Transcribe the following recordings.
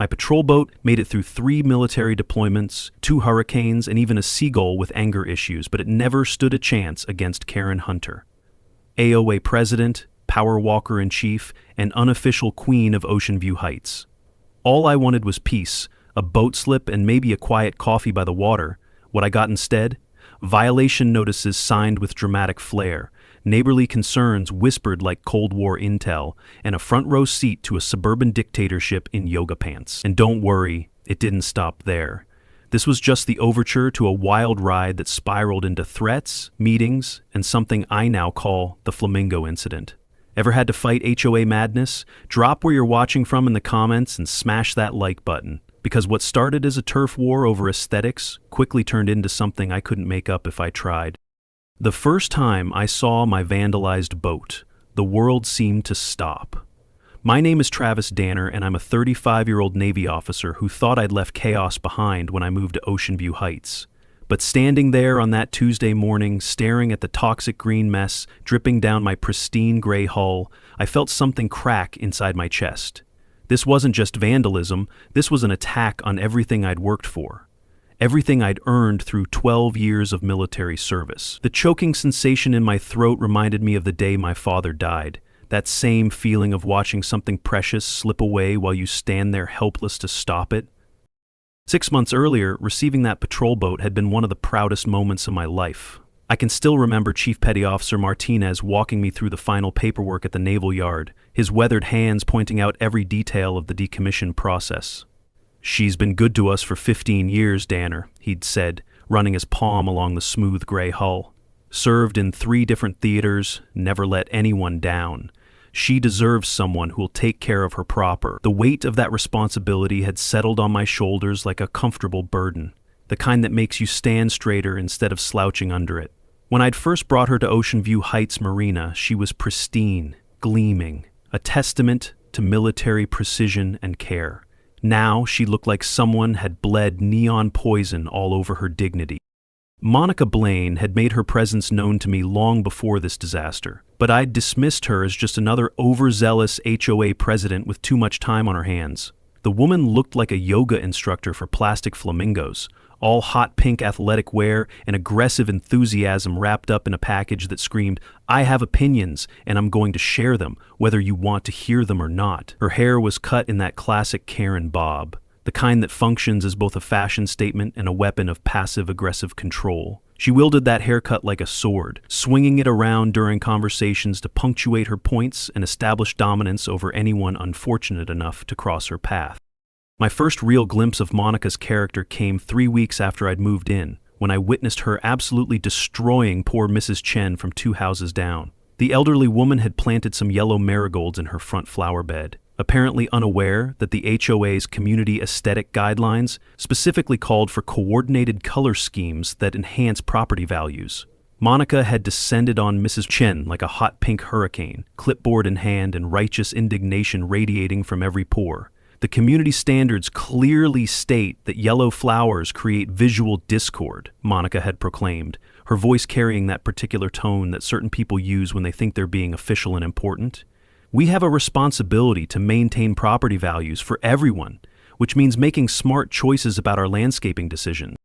My patrol boat made it through 3 military deployments, 2 hurricanes, and even a seagull with anger issues, but it never stood a chance against Karen Hunter. AOA President, Power Walker-in-Chief, and unofficial Queen of Ocean View Heights. All I wanted was peace, a boat slip, and maybe a quiet coffee by the water. What I got instead? Violation notices signed with dramatic flair, neighborly concerns whispered like Cold War intel, and a front-row seat to a suburban dictatorship in yoga pants. And don't worry, it didn't stop there. This was just the overture to a wild ride that spiraled into threats, meetings, and something I now call the Flamingo Incident. Ever had to fight HOA madness? Drop where you're watching from in the comments and smash that like button. Because what started as a turf war over aesthetics quickly turned into something I couldn't make up if I tried. The first time I saw my vandalized boat, the world seemed to stop. My name is Travis Danner, and I'm a 35-year-old Navy officer who thought I'd left chaos behind when I moved to Ocean View Heights. But standing there on that Tuesday morning, staring at the toxic green mess dripping down my pristine gray hull, I felt something crack inside my chest. This wasn't just vandalism, this was an attack on everything I'd worked for. Everything I'd earned through 12 years of military service. The choking sensation in my throat reminded me of the day my father died. That same feeling of watching something precious slip away while you stand there helpless to stop it. 6 months earlier, receiving that patrol boat had been one of the proudest moments of my life. I can still remember Chief Petty Officer Martinez walking me through the final paperwork at the naval yard, his weathered hands pointing out every detail of the decommission process. "She's been good to us for 15 years, Danner," he'd said, running his palm along the smooth gray hull. "Served in 3 different theaters, never let anyone down. She deserves someone who'll take care of her proper." The weight of that responsibility had settled on my shoulders like a comfortable burden, the kind that makes you stand straighter instead of slouching under it. When I'd first brought her to Ocean View Heights Marina, she was pristine, gleaming, a testament to military precision and care. Now she looked like someone had bled neon poison all over her dignity. Monica Blaine had made her presence known to me long before this disaster, but I'd dismissed her as just another overzealous HOA president with too much time on her hands. The woman looked like a yoga instructor for plastic flamingos, all hot pink athletic wear and aggressive enthusiasm wrapped up in a package that screamed, "I have opinions, and I'm going to share them, whether you want to hear them or not." Her hair was cut in that classic Karen bob, the kind that functions as both a fashion statement and a weapon of passive-aggressive control. She wielded that haircut like a sword, swinging it around during conversations to punctuate her points and establish dominance over anyone unfortunate enough to cross her path. My first real glimpse of Monica's character came 3 weeks after I'd moved in, when I witnessed her absolutely destroying poor Mrs. Chen from 2 houses down. The elderly woman had planted some yellow marigolds in her front flower bed, apparently unaware that the HOA's community aesthetic guidelines specifically called for coordinated color schemes that enhance property values. Monica had descended on Mrs. Chen like a hot pink hurricane, clipboard in hand and righteous indignation radiating from every pore. The community standards clearly state that yellow flowers create visual discord, Monica had proclaimed, her voice carrying that particular tone that certain people use when they think they're being official and important. We have a responsibility to maintain property values for everyone, which means making smart choices about our landscaping decisions.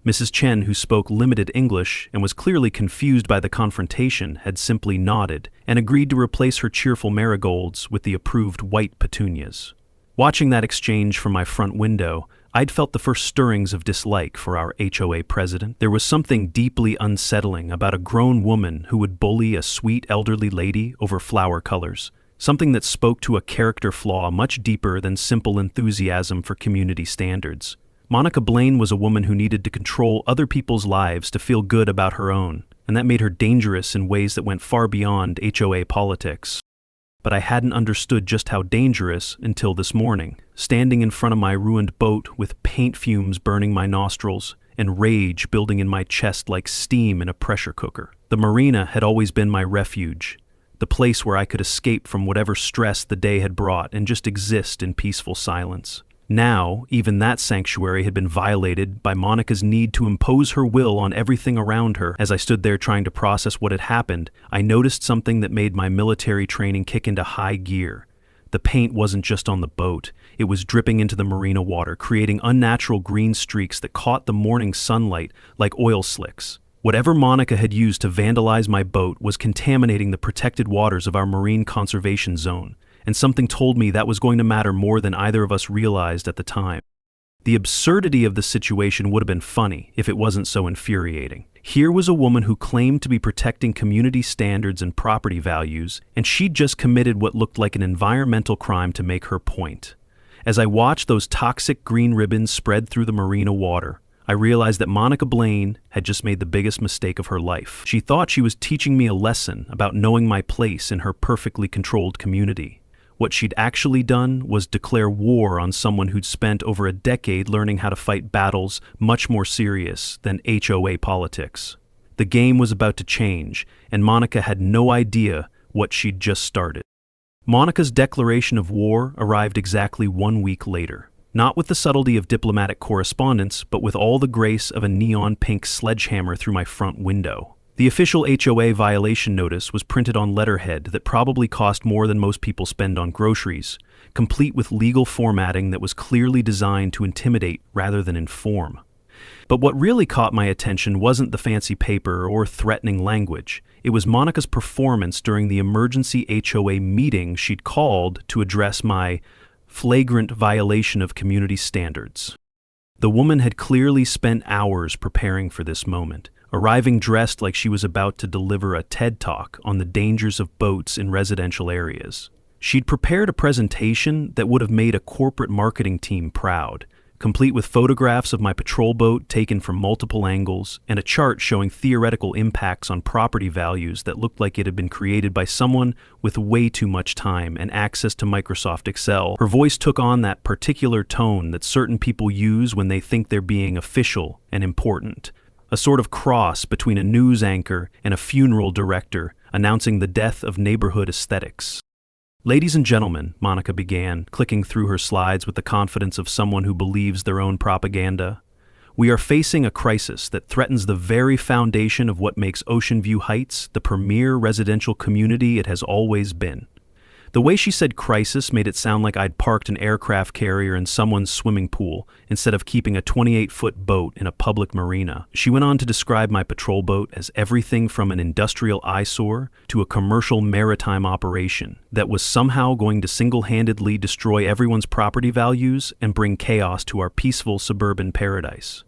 Mrs. Chen, who spoke limited English and was clearly confused by the confrontation, had simply nodded and agreed to replace her cheerful marigolds with the approved white petunias. Watching that exchange from my front window, I'd felt the first stirrings of dislike for our HOA president. There was something deeply unsettling about a grown woman who would bully a sweet elderly lady over flower colors, something that spoke to a character flaw much deeper than simple enthusiasm for community standards. Monica Blaine was a woman who needed to control other people's lives to feel good about her own, and that made her dangerous in ways that went far beyond HOA politics. But I hadn't understood just how dangerous until this morning, standing in front of my ruined boat with paint fumes burning my nostrils and rage building in my chest like steam in a pressure cooker. The marina had always been my refuge, the place where I could escape from whatever stress the day had brought and just exist in peaceful silence. Now, even that sanctuary had been violated by Monica's need to impose her will on everything around her. As I stood there trying to process what had happened, I noticed something that made my military training kick into high gear. The The paint wasn't just on the boat, it was dripping into the marina water, creating unnatural green streaks that caught the morning sunlight like oil slicks. Whatever Monica had used to vandalize my boat was contaminating the protected waters of our marine conservation zone, and something told me that was going to matter more than either of us realized at the time. The absurdity of the situation would have been funny if it wasn't so infuriating. Here was a woman who claimed to be protecting community standards and property values, and she'd just committed what looked like an environmental crime to make her point. As I watched those toxic green ribbons spread through the marina water, I realized that Monica Blaine had just made the biggest mistake of her life. She thought she was teaching me a lesson about knowing my place in her perfectly controlled community. What she'd actually done was declare war on someone who'd spent over a decade learning how to fight battles much more serious than HOA politics. The game was about to change, and Monica had no idea what she'd just started. Monica's declaration of war arrived exactly 1 week later. Not with the subtlety of diplomatic correspondence, but with all the grace of a neon pink sledgehammer through my front window. The official HOA violation notice was printed on letterhead that probably cost more than most people spend on groceries, complete with legal formatting that was clearly designed to intimidate rather than inform. But what really caught my attention wasn't the fancy paper or threatening language. It was Monica's performance during the emergency HOA meeting she'd called to address my flagrant violation of community standards. The woman had clearly spent hours preparing for this moment, arriving dressed like she was about to deliver a TED Talk on the dangers of boats in residential areas. She'd prepared a presentation that would have made a corporate marketing team proud, complete with photographs of my patrol boat taken from multiple angles and a chart showing theoretical impacts on property values that looked like it had been created by someone with way too much time and access to Microsoft Excel. Her voice took on that particular tone that certain people use when they think they're being official and important. A sort of cross between a news anchor and a funeral director announcing the death of neighborhood aesthetics. "Ladies and gentlemen," Monica began, clicking through her slides with the confidence of someone who believes their own propaganda, "we are facing a crisis that threatens the very foundation of what makes Ocean View Heights the premier residential community it has always been." The way she said crisis made it sound like I'd parked an aircraft carrier in someone's swimming pool instead of keeping a 28-foot boat in a public marina. She went on to describe my patrol boat as everything from an industrial eyesore to a commercial maritime operation that was somehow going to single-handedly destroy everyone's property values and bring chaos to our peaceful suburban paradise.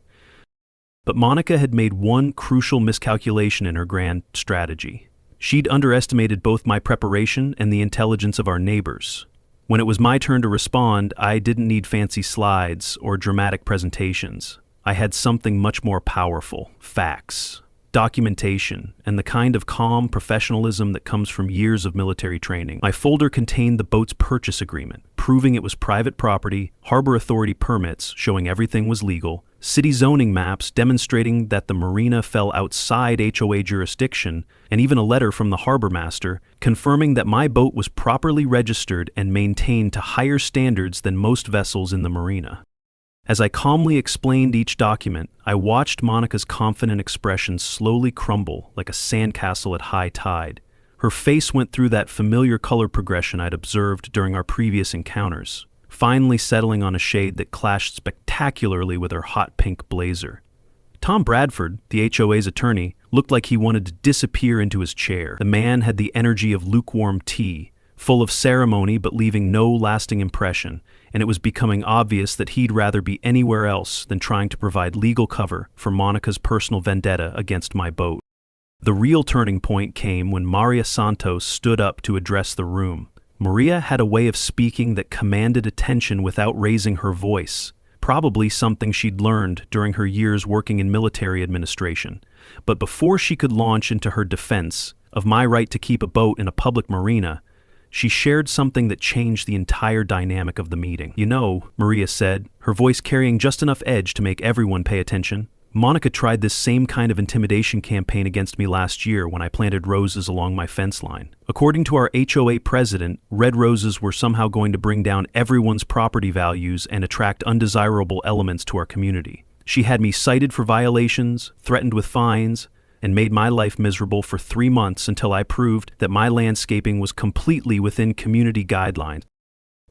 But Monica had made one crucial miscalculation in her grand strategy. She'd underestimated both my preparation and the intelligence of our neighbors. When it was my turn to respond, I didn't need fancy slides or dramatic presentations. I had something much more powerful: facts, documentation, and the kind of calm professionalism that comes from years of military training. My folder contained the boat's purchase agreement, proving it was private property, harbor authority permits showing everything was legal, city zoning maps demonstrating that the marina fell outside HOA jurisdiction, and even a letter from the harbor master confirming that my boat was properly registered and maintained to higher standards than most vessels in the marina. As I calmly explained each document, I watched Monica's confident expression slowly crumble like a sandcastle at high tide. Her face went through that familiar color progression I'd observed during our previous encounters, finally settling on a shade that clashed spectacularly with her hot pink blazer. Tom Bradford, the HOA's attorney, looked like he wanted to disappear into his chair. The man had the energy of lukewarm tea, full of ceremony but leaving no lasting impression, and it was becoming obvious that he'd rather be anywhere else than trying to provide legal cover for Monica's personal vendetta against my boat. The real turning point came when Maria Santos stood up to address the room. Maria had a way of speaking that commanded attention without raising her voice, probably something she'd learned during her years working in military administration. But before she could launch into her defense of my right to keep a boat in a public marina, she shared something that changed the entire dynamic of the meeting. "You know," Maria said, her voice carrying just enough edge to make everyone pay attention, "Monica tried this same kind of intimidation campaign against me last year when I planted roses along my fence line. According to our HOA president, red roses were somehow going to bring down everyone's property values and attract undesirable elements to our community. She had me cited for violations, threatened with fines, and made my life miserable for 3 months until I proved that my landscaping was completely within community guidelines.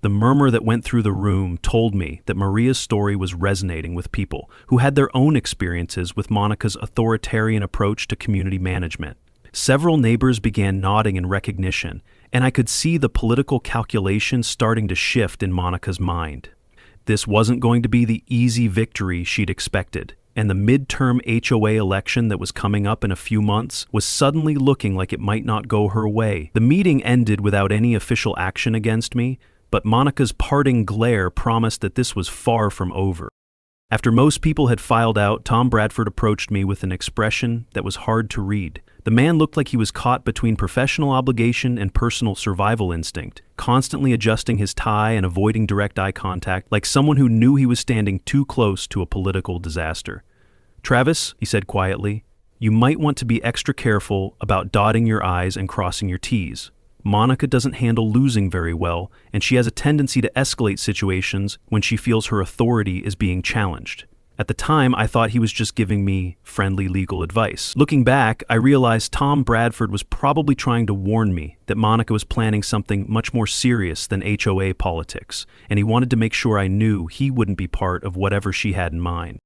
The murmur that went through the room told me that Maria's story was resonating with people who had their own experiences with Monica's authoritarian approach to community management. Several neighbors began nodding in recognition, and I could see the political calculations starting to shift in Monica's mind. This wasn't going to be the easy victory she'd expected, and the midterm HOA election that was coming up in a few months was suddenly looking like it might not go her way. The meeting ended without any official action against me, but Monica's parting glare promised that this was far from over. After most people had filed out, Tom Bradford approached me with an expression that was hard to read. The man looked like he was caught between professional obligation and personal survival instinct, constantly adjusting his tie and avoiding direct eye contact, like someone who knew he was standing too close to a political disaster. "Travis," he said quietly, "you might want to be extra careful about dotting your I's and crossing your T's. Monica doesn't handle losing very well, and she has a tendency to escalate situations when she feels her authority is being challenged." At the time, I thought he was just giving me friendly legal advice. Looking back, I realized Tom Bradford was probably trying to warn me that Monica was planning something much more serious than HOA politics, and he wanted to make sure I knew he wouldn't be part of whatever she had in mind.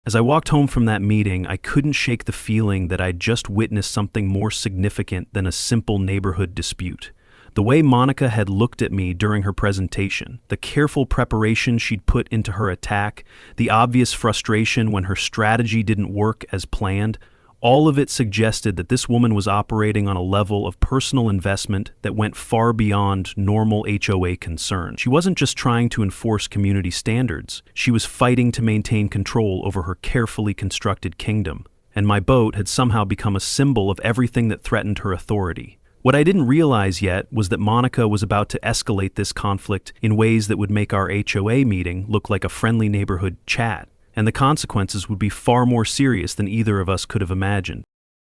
As I walked home from that meeting, I couldn't shake the feeling that I'd just witnessed something more significant than a simple neighborhood dispute. The way Monica had looked at me during her presentation, the careful preparation she'd put into her attack, the obvious frustration when her strategy didn't work as planned, all of it suggested that this woman was operating on a level of personal investment that went far beyond normal HOA concern. She wasn't just trying to enforce community standards, she was fighting to maintain control over her carefully constructed kingdom. And my boat had somehow become a symbol of everything that threatened her authority. What I didn't realize yet was that Monica was about to escalate this conflict in ways that would make our HOA meeting look like a friendly neighborhood chat, and the consequences would be far more serious than either of us could have imagined.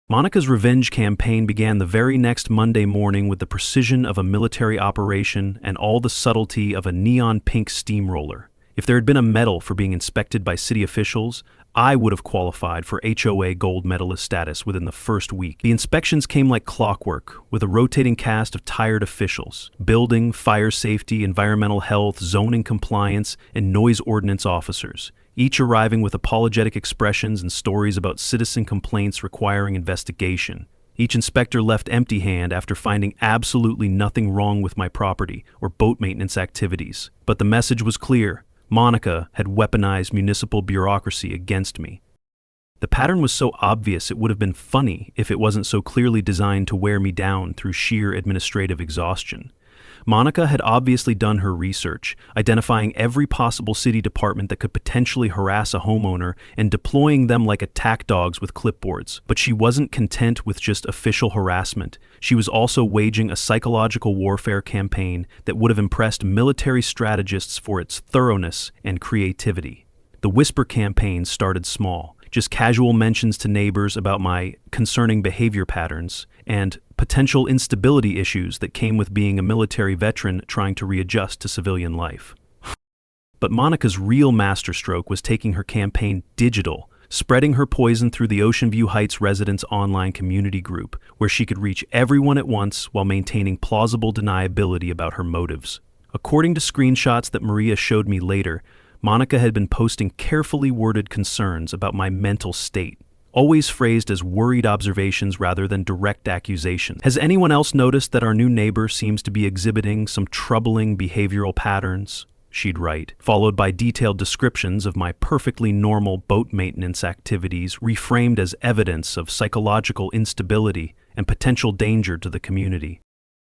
Monica's revenge campaign began the very next Monday morning with the precision of a military operation and all the subtlety of a neon pink steamroller. If there had been a medal for being inspected by city officials, I would have qualified for HOA gold medalist status within the first week. The inspections came like clockwork, with a rotating cast of tired officials: building, fire safety, environmental health, zoning compliance, and noise ordinance officers, each arriving with apologetic expressions and stories about citizen complaints requiring investigation. Each inspector left empty-handed after finding absolutely nothing wrong with my property or boat maintenance activities. But the message was clear: Monica had weaponized municipal bureaucracy against me. The pattern was so obvious it would have been funny if it wasn't so clearly designed to wear me down through sheer administrative exhaustion. Monica had obviously done her research, identifying every possible city department that could potentially harass a homeowner and deploying them like attack dogs with clipboards. But she wasn't content with just official harassment. She was also waging a psychological warfare campaign that would have impressed military strategists for its thoroughness and creativity. The whisper campaign started small, just casual mentions to neighbors about my concerning behavior patterns and potential instability issues that came with being a military veteran trying to readjust to civilian life. But Monica's real masterstroke was taking her campaign digital, spreading her poison through the Ocean View Heights residents' online community group, where she could reach everyone at once while maintaining plausible deniability about her motives. According to screenshots that Maria showed me later, Monica had been posting carefully worded concerns about my mental state, always phrased as worried observations rather than direct accusations. "Has anyone else noticed that our new neighbor seems to be exhibiting some troubling behavioral patterns?" she'd write, followed by detailed descriptions of my perfectly normal boat maintenance activities reframed as evidence of psychological instability and potential danger to the community.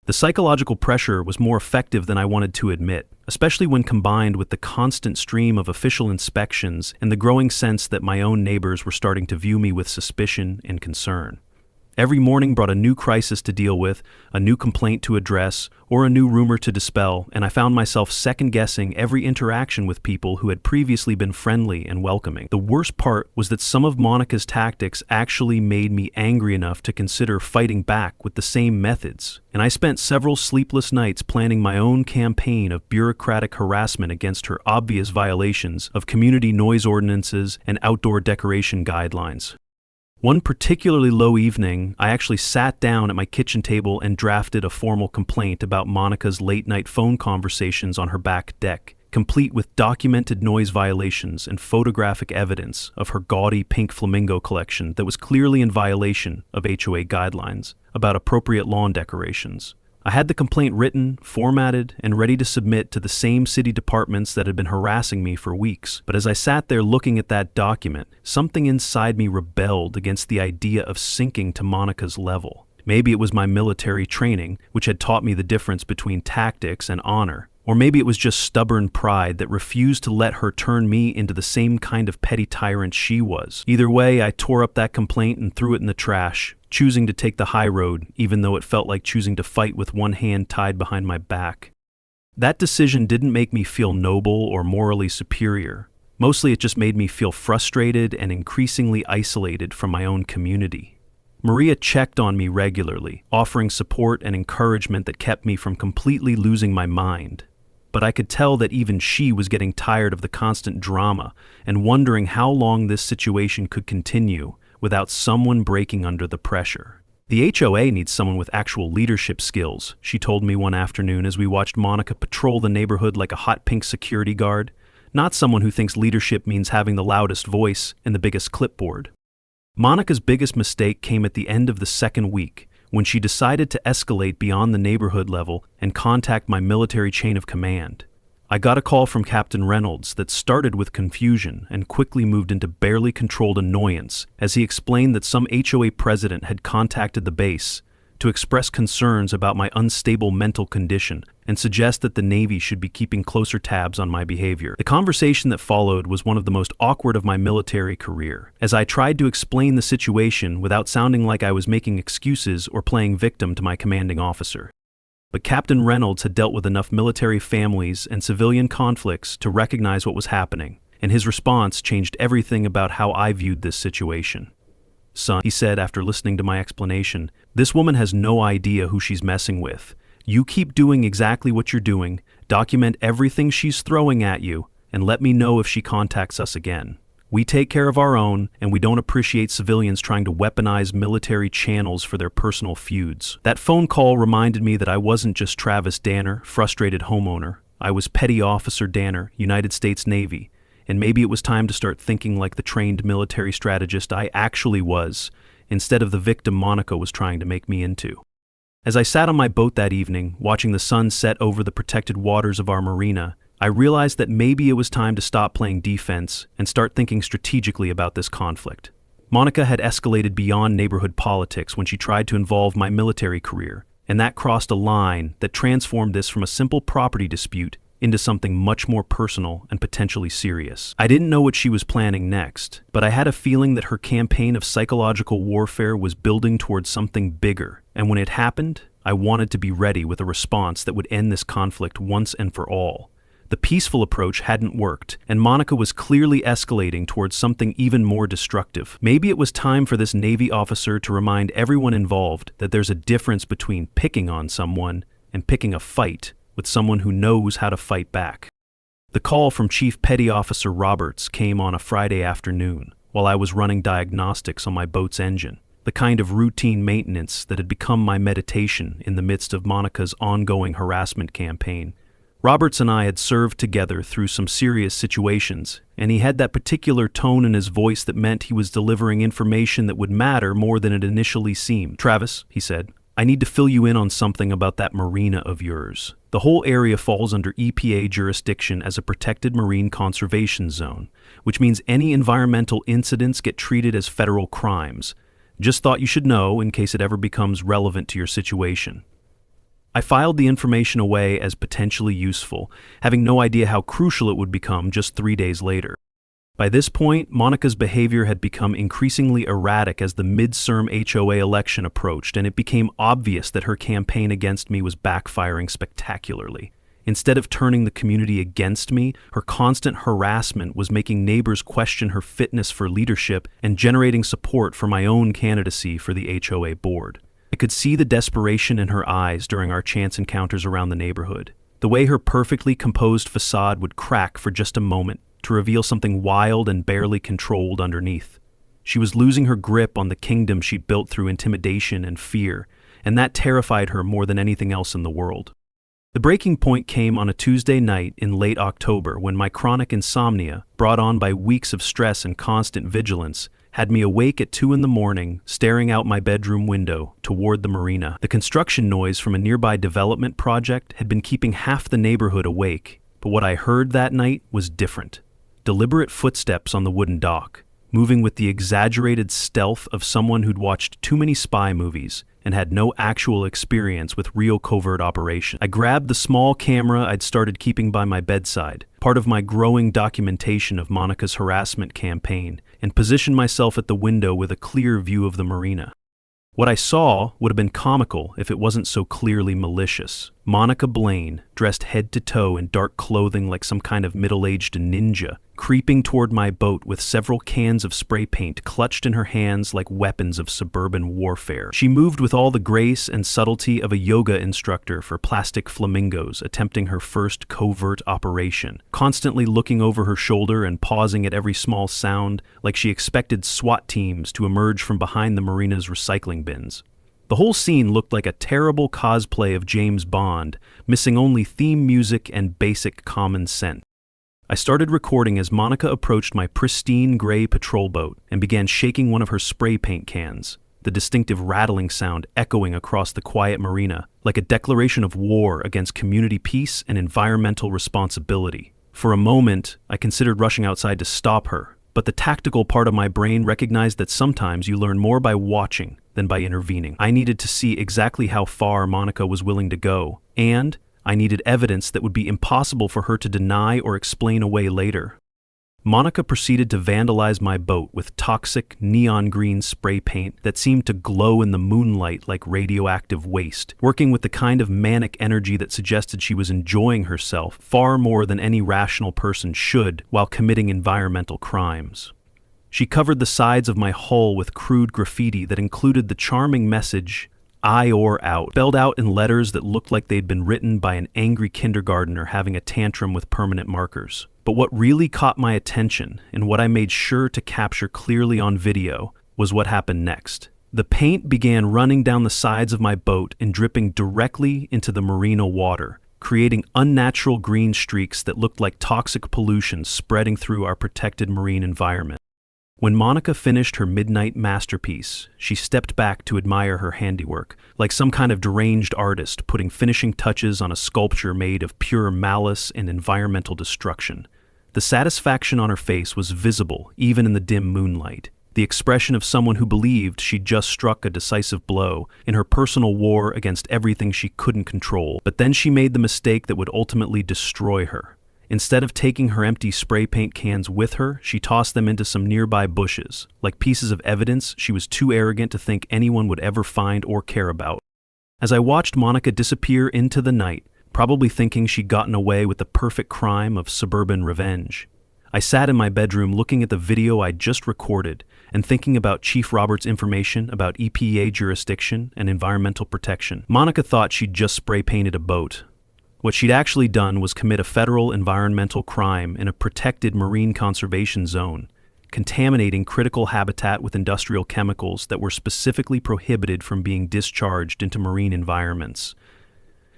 The psychological pressure was more effective than I wanted to admit, especially when combined with the constant stream of official inspections and the growing sense that my own neighbors were starting to view me with suspicion and concern. Every morning brought a new crisis to deal with, a new complaint to address, or a new rumor to dispel, and I found myself second-guessing every interaction with people who had previously been friendly and welcoming. The worst part was that some of Monica's tactics actually made me angry enough to consider fighting back with the same methods, and I spent several sleepless nights planning my own campaign of bureaucratic harassment against her obvious violations of community noise ordinances and outdoor decoration guidelines. One particularly low evening, I actually sat down at my kitchen table and drafted a formal complaint about Monica's late-night phone conversations on her back deck, complete with documented noise violations and photographic evidence of her gaudy pink flamingo collection that was clearly in violation of HOA guidelines about appropriate lawn decorations. I had the complaint written, formatted, and ready to submit to the same city departments that had been harassing me for weeks. But as I sat there looking at that document, something inside me rebelled against the idea of sinking to Monica's level. Maybe it was my military training, which had taught me the difference between tactics and honor. Or maybe it was just stubborn pride that refused to let her turn me into the same kind of petty tyrant she was. Either way, I tore up that complaint and threw it in the trash, choosing to take the high road, even though it felt like choosing to fight with one hand tied behind my back. That decision didn't make me feel noble or morally superior. Mostly it just made me feel frustrated and increasingly isolated from my own community. Maria checked on me regularly, offering support and encouragement that kept me from completely losing my mind. But I could tell that even she was getting tired of the constant drama and wondering how long this situation could continue without someone breaking under the pressure. The HOA needs someone with actual leadership skills, she told me one afternoon as we watched Monica patrol the neighborhood like a hot pink security guard, not someone who thinks leadership means having the loudest voice and the biggest clipboard. Monica's biggest mistake came at the end of the second week, when she decided to escalate beyond the neighborhood level and contact my military chain of command. I got a call from Captain Reynolds that started with confusion and quickly moved into barely controlled annoyance as he explained that some HOA president had contacted the base to express concerns about my unstable mental condition and suggest that the Navy should be keeping closer tabs on my behavior. The conversation that followed was one of the most awkward of my military career, as I tried to explain the situation without sounding like I was making excuses or playing victim to my commanding officer. But Captain Reynolds had dealt with enough military families and civilian conflicts to recognize what was happening, and his response changed everything about how I viewed this situation. "Son," he said after listening to my explanation, "this woman has no idea who she's messing with. You keep doing exactly what you're doing, document everything she's throwing at you, and let me know if she contacts us again. We take care of our own, and we don't appreciate civilians trying to weaponize military channels for their personal feuds." That phone call reminded me that I wasn't just Travis Danner, frustrated homeowner. I was Petty Officer Danner, United States Navy, and maybe it was time to start thinking like the trained military strategist I actually was, instead of the victim Monica was trying to make me into. As I sat on my boat that evening, watching the sun set over the protected waters of our marina, I realized that maybe it was time to stop playing defense and start thinking strategically about this conflict. Monica had escalated beyond neighborhood politics when she tried to involve my military career, and that crossed a line that transformed this from a simple property dispute into something much more personal and potentially serious. I didn't know what she was planning next, but I had a feeling that her campaign of psychological warfare was building towards something bigger, and when it happened, I wanted to be ready with a response that would end this conflict once and for all. The peaceful approach hadn't worked, and Monica was clearly escalating towards something even more destructive. Maybe it was time for this Navy officer to remind everyone involved that there's a difference between picking on someone and picking a fight with someone who knows how to fight back. The call from Chief Petty Officer Roberts came on a Friday afternoon while I was running diagnostics on my boat's engine, the kind of routine maintenance that had become my meditation in the midst of Monica's ongoing harassment campaign. Roberts and I had served together through some serious situations, and he had that particular tone in his voice that meant he was delivering information that would matter more than it initially seemed. "Travis," he said, "I need to fill you in on something about that marina of yours. The whole area falls under EPA jurisdiction as a protected marine conservation zone, which means any environmental incidents get treated as federal crimes. Just thought you should know in case it ever becomes relevant to your situation." I filed the information away as potentially useful, having no idea how crucial it would become just 3 days later. By this point, Monica's behavior had become increasingly erratic as the midterm HOA election approached, and it became obvious that her campaign against me was backfiring spectacularly. Instead of turning the community against me, her constant harassment was making neighbors question her fitness for leadership and generating support for my own candidacy for the HOA board. I could see the desperation in her eyes during our chance encounters around the neighborhood, the way her perfectly composed facade would crack for just a moment to reveal something wild and barely controlled underneath. She was losing her grip on the kingdom she'd built through intimidation and fear, and that terrified her more than anything else in the world. The breaking point came on a Tuesday night in late October when my chronic insomnia, brought on by weeks of stress and constant vigilance, had me awake at 2 a.m, staring out my bedroom window toward the marina. The construction noise from a nearby development project had been keeping half the neighborhood awake, but what I heard that night was different. Deliberate footsteps on the wooden dock, moving with the exaggerated stealth of someone who'd watched too many spy movies and had no actual experience with real covert operation. I grabbed the small camera I'd started keeping by my bedside, part of my growing documentation of Monica's harassment campaign, and positioned myself at the window with a clear view of the marina. What I saw would have been comical if it wasn't so clearly malicious. Monica Blaine, dressed head to toe in dark clothing like some kind of middle-aged ninja, creeping toward my boat with several cans of spray paint clutched in her hands like weapons of suburban warfare. She moved with all the grace and subtlety of a yoga instructor for plastic flamingos attempting her first covert operation, constantly looking over her shoulder and pausing at every small sound like she expected SWAT teams to emerge from behind the marina's recycling bins. The whole scene looked like a terrible cosplay of James Bond, missing only theme music and basic common sense. I started recording as Monica approached my pristine gray patrol boat and began shaking one of her spray paint cans, the distinctive rattling sound echoing across the quiet marina like a declaration of war against community peace and environmental responsibility. For a moment, I considered rushing outside to stop her, but the tactical part of my brain recognized that sometimes you learn more by watching than by intervening. I needed to see exactly how far Monica was willing to go, and I needed evidence that would be impossible for her to deny or explain away later. Monica proceeded to vandalize my boat with toxic neon green spray paint that seemed to glow in the moonlight like radioactive waste, working with the kind of manic energy that suggested she was enjoying herself far more than any rational person should while committing environmental crimes. She covered the sides of my hull with crude graffiti that included the charming message, "I or out," spelled out in letters that looked like they'd been written by an angry kindergartner having a tantrum with permanent markers. But what really caught my attention, and what I made sure to capture clearly on video, was what happened next. The paint began running down the sides of my boat and dripping directly into the marina water, creating unnatural green streaks that looked like toxic pollution spreading through our protected marine environment. When Monica finished her midnight masterpiece, she stepped back to admire her handiwork, like some kind of deranged artist putting finishing touches on a sculpture made of pure malice and environmental destruction. The satisfaction on her face was visible even in the dim moonlight, the expression of someone who believed she'd just struck a decisive blow in her personal war against everything she couldn't control. But then she made the mistake that would ultimately destroy her. Instead of taking her empty spray paint cans with her, she tossed them into some nearby bushes, like pieces of evidence she was too arrogant to think anyone would ever find or care about. As I watched Monica disappear into the night, probably thinking she'd gotten away with the perfect crime of suburban revenge, I sat in my bedroom looking at the video I'd just recorded and thinking about Chief Roberts' information about EPA jurisdiction and environmental protection. Monica thought she'd just spray painted a boat. What she'd actually done was commit a federal environmental crime in a protected marine conservation zone, contaminating critical habitat with industrial chemicals that were specifically prohibited from being discharged into marine environments.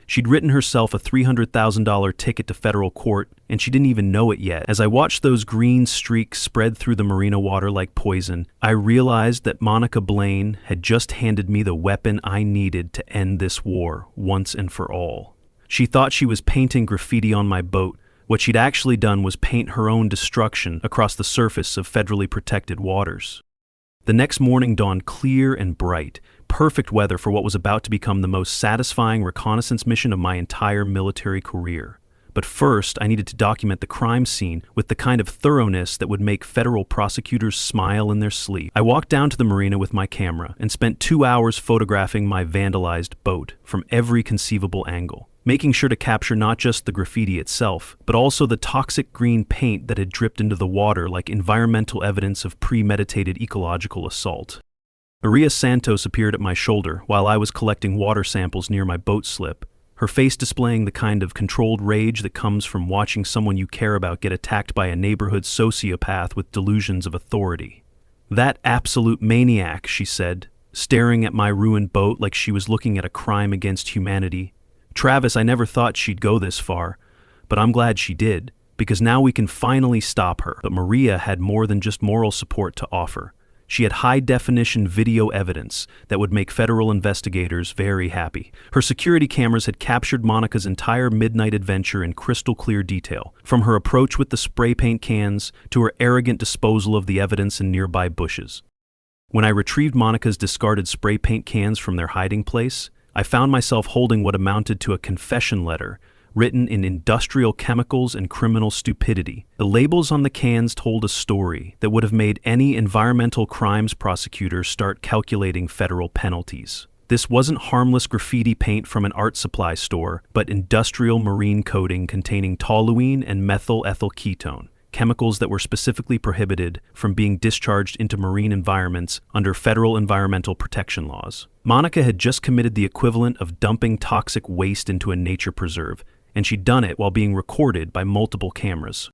She'd written herself a $300,000 ticket to federal court, and she didn't even know it yet. As I watched those green streaks spread through the marina water like poison, I realized that Monica Blaine had just handed me the weapon I needed to end this war once and for all. She thought she was painting graffiti on my boat. What she'd actually done was paint her own destruction across the surface of federally protected waters. The next morning dawned clear and bright, perfect weather for what was about to become the most satisfying reconnaissance mission of my entire military career. But first, I needed to document the crime scene with the kind of thoroughness that would make federal prosecutors smile in their sleep. I walked down to the marina with my camera and spent 2 hours photographing my vandalized boat from every conceivable angle, making sure to capture not just the graffiti itself, but also the toxic green paint that had dripped into the water like environmental evidence of premeditated ecological assault. Maria Santos appeared at my shoulder while I was collecting water samples near my boat slip, her face displaying the kind of controlled rage that comes from watching someone you care about get attacked by a neighborhood sociopath with delusions of authority. "That absolute maniac," she said, staring at my ruined boat like she was looking at a crime against humanity. "Travis, I never thought she'd go this far, but I'm glad she did, because now we can finally stop her." But Maria had more than just moral support to offer. She had high-definition video evidence that would make federal investigators very happy. Her security cameras had captured Monica's entire midnight adventure in crystal-clear detail, from her approach with the spray paint cans to her arrogant disposal of the evidence in nearby bushes. When I retrieved Monica's discarded spray paint cans from their hiding place, I found myself holding what amounted to a confession letter written in industrial chemicals and criminal stupidity. The labels on the cans told a story that would have made any environmental crimes prosecutor start calculating federal penalties. This wasn't harmless graffiti paint from an art supply store, but industrial marine coating containing toluene and methyl ethyl ketone, chemicals that were specifically prohibited from being discharged into marine environments under federal environmental protection laws. Monica had just committed the equivalent of dumping toxic waste into a nature preserve, and she'd done it while being recorded by multiple cameras.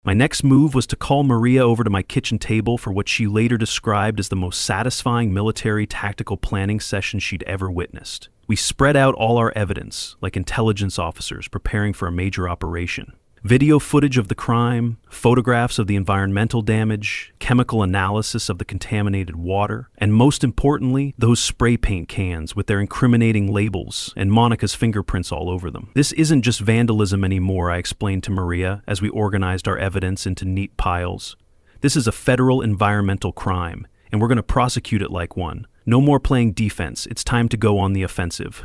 My next move was to call Maria over to my kitchen table for what she later described as the most satisfying military tactical planning session she'd ever witnessed. We spread out all our evidence, like intelligence officers preparing for a major operation. Video footage of the crime, photographs of the environmental damage, chemical analysis of the contaminated water, and most importantly, those spray paint cans with their incriminating labels and Monica's fingerprints all over them. "This isn't just vandalism anymore," I explained to Maria as we organized our evidence into neat piles. "This is a federal environmental crime, and we're going to prosecute it like one. No more playing defense, it's time to go on the offensive."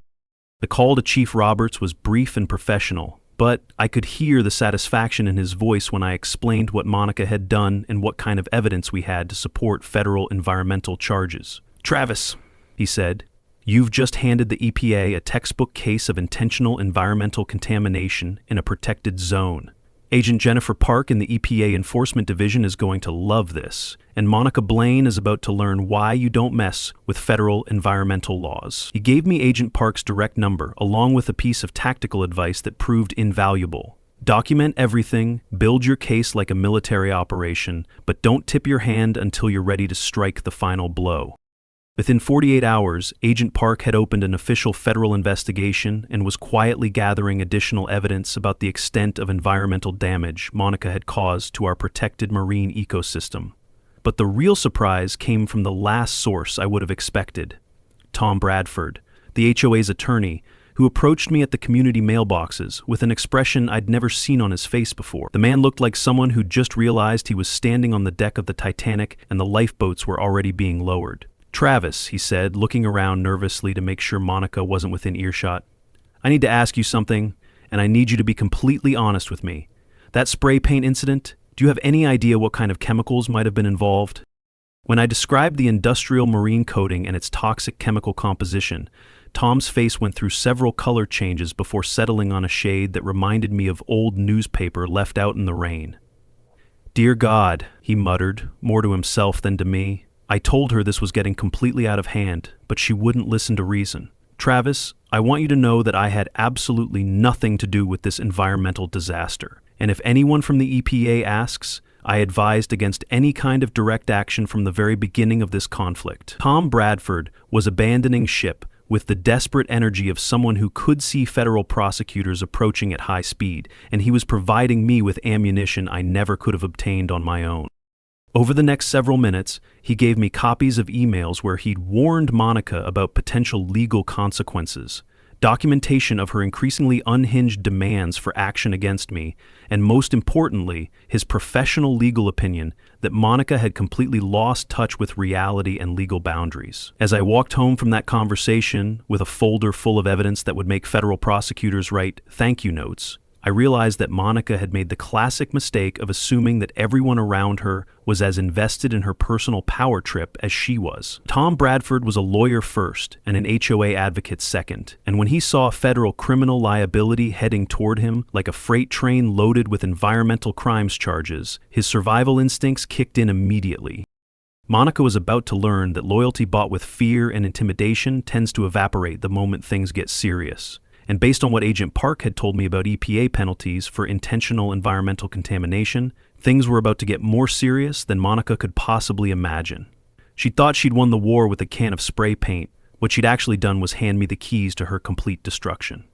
The call to Chief Roberts was brief and professional, but I could hear the satisfaction in his voice when I explained what Monica had done and what kind of evidence we had to support federal environmental charges. "Travis," he said, "you've just handed the EPA a textbook case of intentional environmental contamination in a protected zone. Agent Jennifer Park in the EPA Enforcement Division is going to love this, and Monica Blaine is about to learn why you don't mess with federal environmental laws." He gave me Agent Park's direct number, along with a piece of tactical advice that proved invaluable. "Document everything, build your case like a military operation, but don't tip your hand until you're ready to strike the final blow." Within 48 hours, Agent Park had opened an official federal investigation and was quietly gathering additional evidence about the extent of environmental damage Monica had caused to our protected marine ecosystem. But the real surprise came from the last source I would have expected: Tom Bradford, the HOA's attorney, who approached me at the community mailboxes with an expression I'd never seen on his face before. The man looked like someone who'd just realized he was standing on the deck of the Titanic and the lifeboats were already being lowered. "Travis," he said, looking around nervously to make sure Monica wasn't within earshot, "I need to ask you something, and I need you to be completely honest with me. That spray paint incident, do you have any idea what kind of chemicals might have been involved?" When I described the industrial marine coating and its toxic chemical composition, Tom's face went through several color changes before settling on a shade that reminded me of old newspaper left out in the rain. "Dear God," he muttered, more to himself than to me. I told her this was getting completely out of hand, but she wouldn't listen to reason. "Travis, I want you to know that I had absolutely nothing to do with this environmental disaster. And if anyone from the EPA asks, I advised against any kind of direct action from the very beginning of this conflict." Tom Bradford was abandoning ship with the desperate energy of someone who could see federal prosecutors approaching at high speed, and he was providing me with ammunition I never could have obtained on my own. Over the next several minutes, he gave me copies of emails where he'd warned Monica about potential legal consequences, documentation of her increasingly unhinged demands for action against me, and most importantly, his professional legal opinion that Monica had completely lost touch with reality and legal boundaries. As I walked home from that conversation with a folder full of evidence that would make federal prosecutors write thank you notes, I realized that Monica had made the classic mistake of assuming that everyone around her was as invested in her personal power trip as she was. Tom Bradford was a lawyer first and an HOA advocate second, and when he saw federal criminal liability heading toward him like a freight train loaded with environmental crimes charges, his survival instincts kicked in immediately. Monica was about to learn that loyalty bought with fear and intimidation tends to evaporate the moment things get serious. And based on what Agent Park had told me about EPA penalties for intentional environmental contamination, Things were about to get more serious than Monica could possibly imagine. She thought she'd won the war with a can of spray paint. What she'd actually done was hand me the keys to her complete destruction.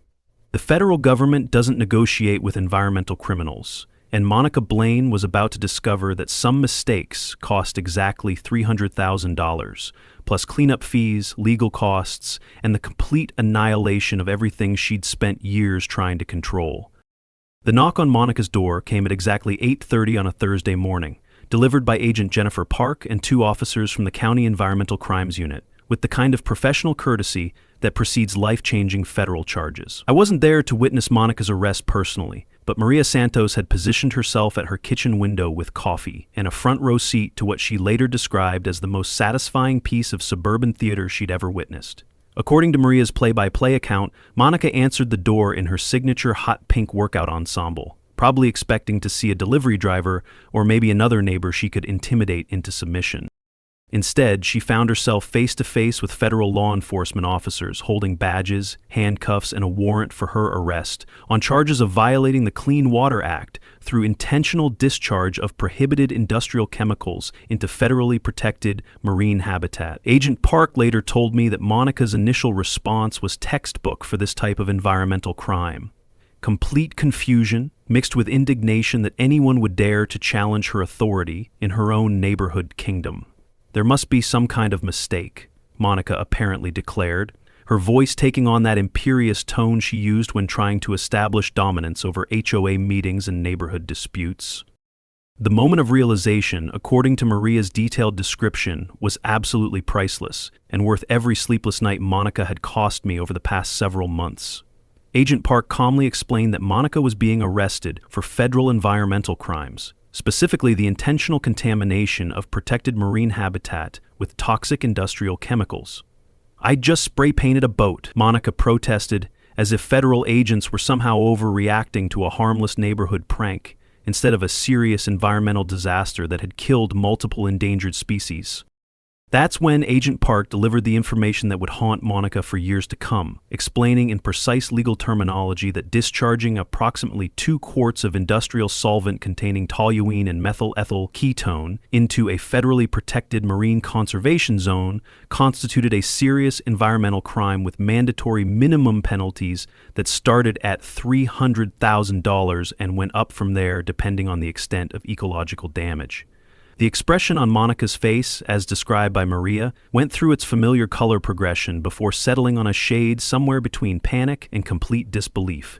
The federal government doesn't negotiate with environmental criminals, and Monica Blaine was about to discover that some mistakes cost exactly $300,000, plus cleanup fees, legal costs, and the complete annihilation of everything she'd spent years trying to control. The knock on Monica's door came at exactly 8:30 on a Thursday morning, delivered by Agent Jennifer Park and 2 officers from the County Environmental Crimes Unit, with the kind of professional courtesy that precedes life-changing federal charges. I wasn't there to witness Monica's arrest personally, but Maria Santos had positioned herself at her kitchen window with coffee and a front-row seat to what she later described as the most satisfying piece of suburban theater she'd ever witnessed. According to Maria's play-by-play account, Monica answered the door in her signature hot pink workout ensemble, probably expecting to see a delivery driver or maybe another neighbor she could intimidate into submission. Instead, she found herself face-to-face with federal law enforcement officers holding badges, handcuffs, and a warrant for her arrest on charges of violating the Clean Water Act through intentional discharge of prohibited industrial chemicals into federally protected marine habitat. Agent Park later told me that Monica's initial response was textbook for this type of environmental crime. Complete confusion, mixed with indignation that anyone would dare to challenge her authority in her own neighborhood kingdom. There must be some kind of mistake, Monica apparently declared, her voice taking on that imperious tone she used when trying to establish dominance over HOA meetings and neighborhood disputes. The moment of realization, according to Maria's detailed description, was absolutely priceless and worth every sleepless night Monica had cost me over the past several months. Agent Park calmly explained that Monica was being arrested for federal environmental crimes, specifically the intentional contamination of protected marine habitat with toxic industrial chemicals. "I just spray-painted a boat," Monica protested, as if federal agents were somehow overreacting to a harmless neighborhood prank, instead of a serious environmental disaster that had killed multiple endangered species. That's when Agent Park delivered the information that would haunt Monica for years to come, explaining in precise legal terminology that discharging approximately 2 quarts of industrial solvent containing toluene and methyl ethyl ketone into a federally protected marine conservation zone constituted a serious environmental crime with mandatory minimum penalties that started at $300,000 and went up from there depending on the extent of ecological damage. The expression on Monica's face, as described by Maria, went through its familiar color progression before settling on a shade somewhere between panic and complete disbelief.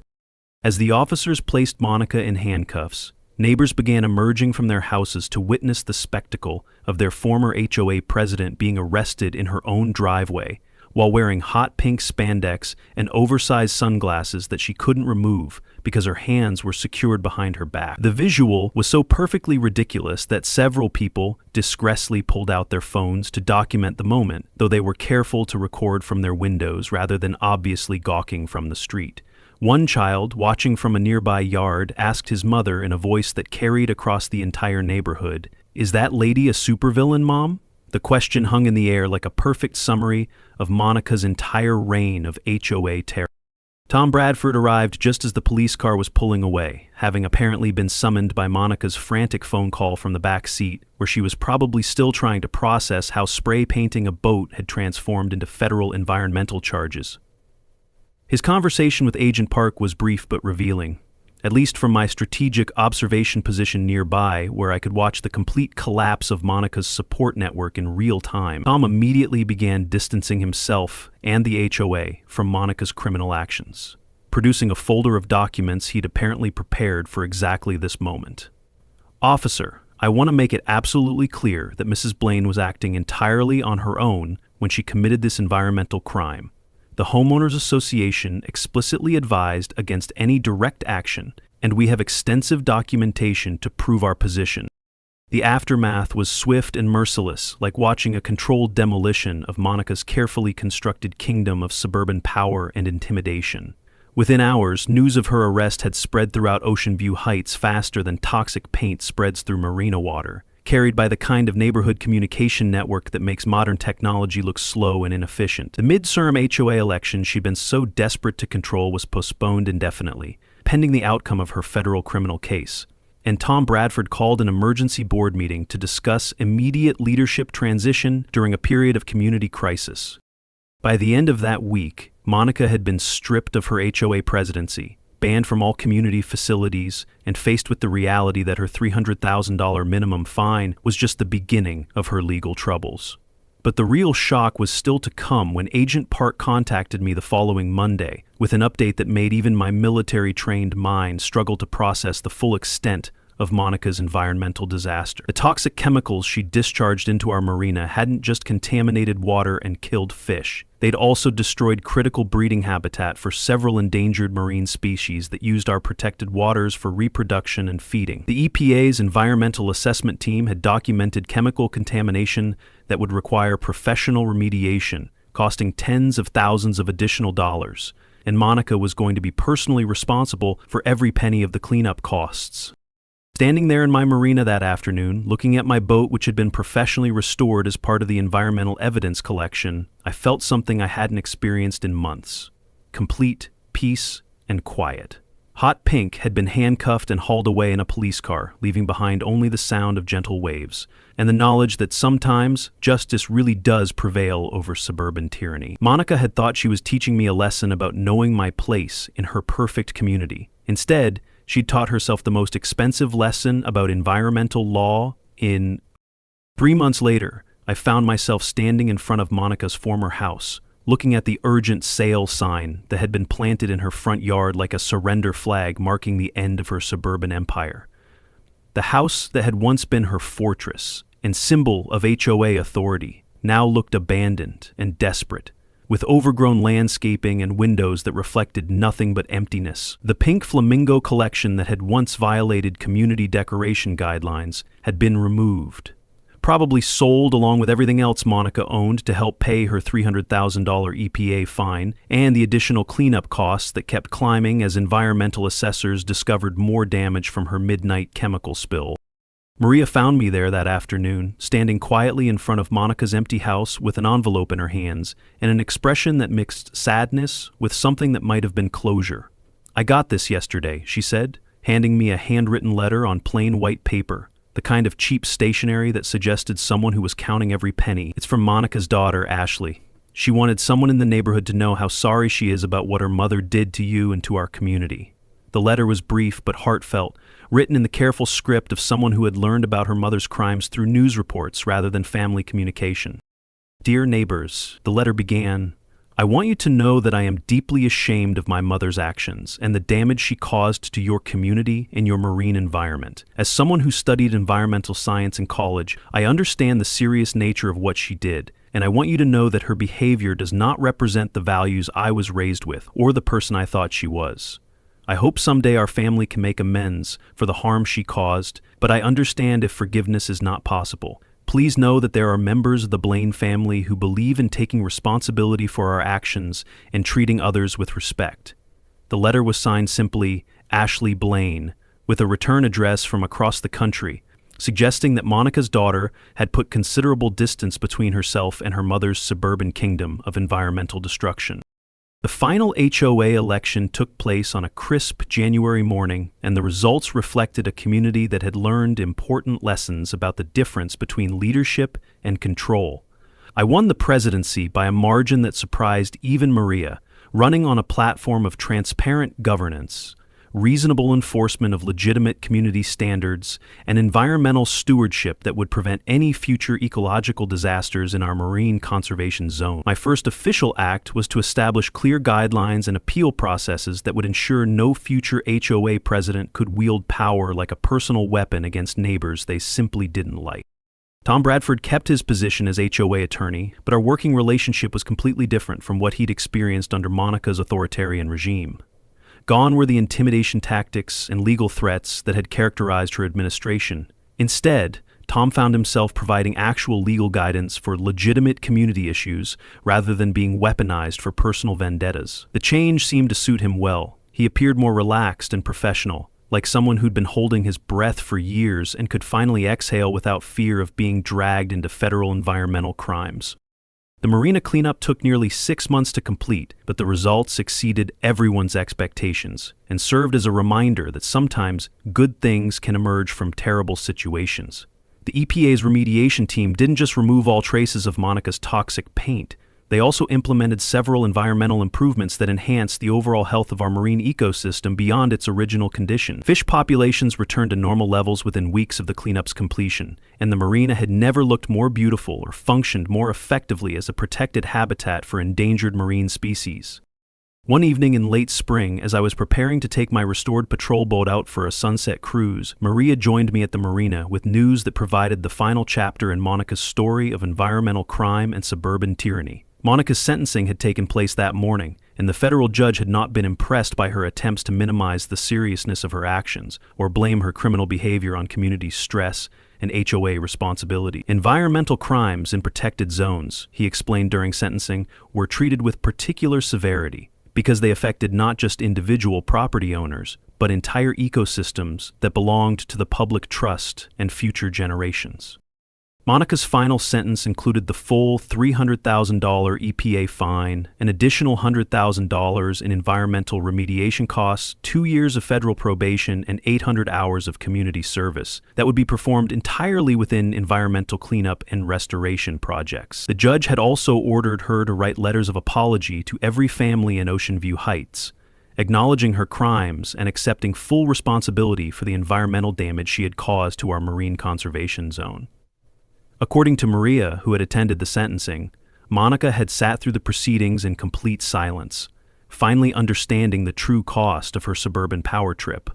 As the officers placed Monica in handcuffs, neighbors began emerging from their houses to witness the spectacle of their former HOA president being arrested in her own driveway, while wearing hot pink spandex and oversized sunglasses that she couldn't remove because her hands were secured behind her back. The visual was so perfectly ridiculous that several people discreetly pulled out their phones to document the moment, though they were careful to record from their windows rather than obviously gawking from the street. One child, watching from a nearby yard, asked his mother in a voice that carried across the entire neighborhood, "Is that lady a supervillain, Mom?" The question hung in the air like a perfect summary of Monica's entire reign of HOA terror. Tom Bradford arrived just as the police car was pulling away, having apparently been summoned by Monica's frantic phone call from the back seat, where she was probably still trying to process how spray painting a boat had transformed into federal environmental charges. His conversation with Agent Park was brief but revealing, at least from my strategic observation position nearby, where I could watch the complete collapse of Monica's support network in real time. Tom immediately began distancing himself and the HOA from Monica's criminal actions, producing a folder of documents he'd apparently prepared for exactly this moment. "Officer, I want to make it absolutely clear that Mrs. Blaine was acting entirely on her own when she committed this environmental crime. The Homeowners Association explicitly advised against any direct action, and we have extensive documentation to prove our position." The aftermath was swift and merciless, like watching a controlled demolition of Monica's carefully constructed kingdom of suburban power and intimidation. Within hours, news of her arrest had spread throughout Ocean View Heights faster than toxic paint spreads through marina water, carried by the kind of neighborhood communication network that makes modern technology look slow and inefficient. The midterm HOA election she'd been so desperate to control was postponed indefinitely, pending the outcome of her federal criminal case. and Tom Bradford called an emergency board meeting to discuss immediate leadership transition during a period of community crisis. By the end of that week, Monica had been stripped of her HOA presidency, banned from all community facilities, and faced with the reality that her $300,000 minimum fine was just the beginning of her legal troubles. But the real shock was still to come when Agent Park contacted me the following Monday with an update that made even my military-trained mind struggle to process the full extent of Monica's environmental disaster. The toxic chemicals she discharged into our marina hadn't just contaminated water and killed fish. They'd also destroyed critical breeding habitat for several endangered marine species that used our protected waters for reproduction and feeding. The EPA's environmental assessment team had documented chemical contamination that would require professional remediation, costing tens of thousands of additional dollars, and Monica was going to be personally responsible for every penny of the cleanup costs. Standing there in my marina that afternoon, looking at my boat which had been professionally restored as part of the environmental evidence collection, I felt something I hadn't experienced in months. Complete peace and quiet. Hot Pink had been handcuffed and hauled away in a police car, leaving behind only the sound of gentle waves, and the knowledge that sometimes justice really does prevail over suburban tyranny. Monica had thought she was teaching me a lesson about knowing my place in her perfect community. Instead, she'd taught herself the most expensive lesson about environmental law in... 3 months later, I found myself standing in front of Monica's former house, looking at the urgent sale sign that had been planted in her front yard like a surrender flag marking the end of her suburban empire. The house that had once been her fortress and symbol of HOA authority now looked abandoned and desperate, with overgrown landscaping and windows that reflected nothing but emptiness. The pink flamingo collection that had once violated community decoration guidelines had been removed, probably sold along with everything else Monica owned to help pay her $300,000 EPA fine and the additional cleanup costs that kept climbing as environmental assessors discovered more damage from her midnight chemical spill. Maria found me there that afternoon, standing quietly in front of Monica's empty house with an envelope in her hands and an expression that mixed sadness with something that might have been closure. "I got this yesterday," she said, handing me a handwritten letter on plain white paper, the kind of cheap stationery that suggested someone who was counting every penny. "It's from Monica's daughter, Ashley. She wanted someone in the neighborhood to know how sorry she is about what her mother did to you and to our community." The letter was brief but heartfelt, written in the careful script of someone who had learned about her mother's crimes through news reports rather than family communication. "Dear neighbors," the letter began, "I want you to know that I am deeply ashamed of my mother's actions and the damage she caused to your community and your marine environment. As someone who studied environmental science in college, I understand the serious nature of what she did, and I want you to know that her behavior does not represent the values I was raised with or the person I thought she was. I hope someday our family can make amends for the harm she caused, but I understand if forgiveness is not possible. Please know that there are members of the Blaine family who believe in taking responsibility for our actions and treating others with respect." The letter was signed simply, Ashley Blaine, with a return address from across the country, suggesting that Monica's daughter had put considerable distance between herself and her mother's suburban kingdom of environmental destruction. The final HOA election took place on a crisp January morning, and the results reflected a community that had learned important lessons about the difference between leadership and control. I won the presidency by a margin that surprised even Maria, running on a platform of transparent governance, reasonable enforcement of legitimate community standards, and environmental stewardship that would prevent any future ecological disasters in our marine conservation zone. My first official act was to establish clear guidelines and appeal processes that would ensure no future HOA president could wield power like a personal weapon against neighbors they simply didn't like. Tom Bradford kept his position as HOA attorney, but our working relationship was completely different from what he'd experienced under Monica's authoritarian regime. Gone were the intimidation tactics and legal threats that had characterized her administration. Instead, Tom found himself providing actual legal guidance for legitimate community issues rather than being weaponized for personal vendettas. The change seemed to suit him well. He appeared more relaxed and professional, like someone who'd been holding his breath for years and could finally exhale without fear of being dragged into federal environmental crimes. The marina cleanup took nearly 6 months to complete, but the results exceeded everyone's expectations and served as a reminder that sometimes good things can emerge from terrible situations. The EPA's remediation team didn't just remove all traces of Monica's toxic paint. They also implemented several environmental improvements that enhanced the overall health of our marine ecosystem beyond its original condition. Fish populations returned to normal levels within weeks of the cleanup's completion, and the marina had never looked more beautiful or functioned more effectively as a protected habitat for endangered marine species. One evening in late spring, as I was preparing to take my restored patrol boat out for a sunset cruise, Maria joined me at the marina with news that provided the final chapter in Monica's story of environmental crime and suburban tyranny. Monica's sentencing had taken place that morning, and the federal judge had not been impressed by her attempts to minimize the seriousness of her actions or blame her criminal behavior on community stress and HOA responsibility. Environmental crimes in protected zones, he explained during sentencing, were treated with particular severity because they affected not just individual property owners, but entire ecosystems that belonged to the public trust and future generations. Monica's final sentence included the full $300,000 EPA fine, an additional $100,000 in environmental remediation costs, 2 years of federal probation, and 800 hours of community service that would be performed entirely within environmental cleanup and restoration projects. The judge had also ordered her to write letters of apology to every family in Ocean View Heights, acknowledging her crimes and accepting full responsibility for the environmental damage she had caused to our marine conservation zone. According to Maria, who had attended the sentencing, Monica had sat through the proceedings in complete silence, finally understanding the true cost of her suburban power trip.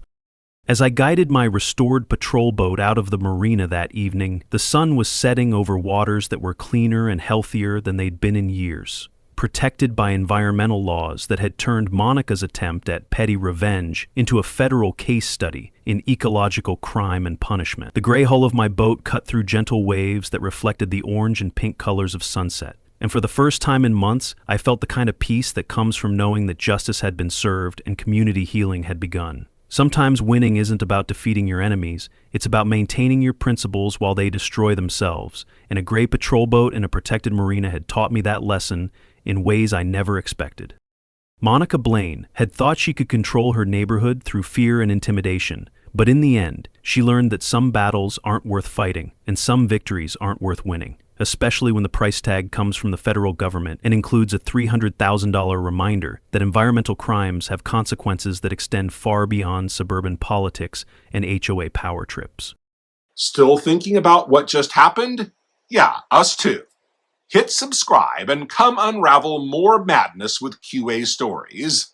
As I guided my restored patrol boat out of the marina that evening, the sun was setting over waters that were cleaner and healthier than they'd been in years, protected by environmental laws that had turned Monica's attempt at petty revenge into a federal case study in ecological crime and punishment. The gray hull of my boat cut through gentle waves that reflected the orange and pink colors of sunset. And for the first time in months, I felt the kind of peace that comes from knowing that justice had been served and community healing had begun. Sometimes winning isn't about defeating your enemies, it's about maintaining your principles while they destroy themselves. And a gray patrol boat in a protected marina had taught me that lesson in ways I never expected. Monica Blaine had thought she could control her neighborhood through fear and intimidation, but in the end, she learned that some battles aren't worth fighting and some victories aren't worth winning, especially when the price tag comes from the federal government and includes a $300,000 reminder that environmental crimes have consequences that extend far beyond suburban politics and HOA power trips. Still thinking about what just happened? Yeah, us too. Hit subscribe and come unravel more madness with QA stories.